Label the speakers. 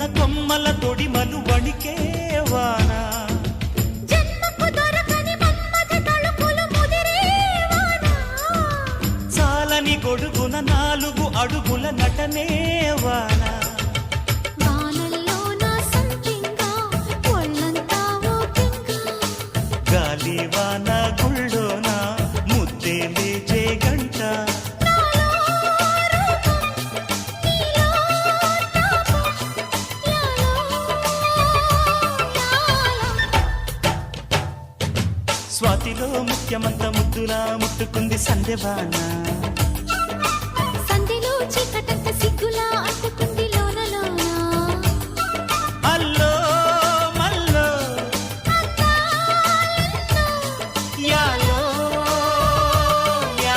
Speaker 1: విరిసిన కొమ్మల తొడిమలు వణికే వాన
Speaker 2: జన్మకు దొరకని మన్మథ తళుకులు ముదిరే వాన
Speaker 1: చాలని గొడుగున 4 అడుగుల నటనే వాన
Speaker 2: వానల్లోన సంపింగా ఒళ్ళంతా ఊపింగా
Speaker 1: గాలి వాన గుళ్ళోన ముద్దే లేచే గంట స్వాతిలో ముఖ్యమంత ముద్దులా ముట్టుకుంది సందెవాన
Speaker 2: సంధిలో చీకటంత సిగ్గులా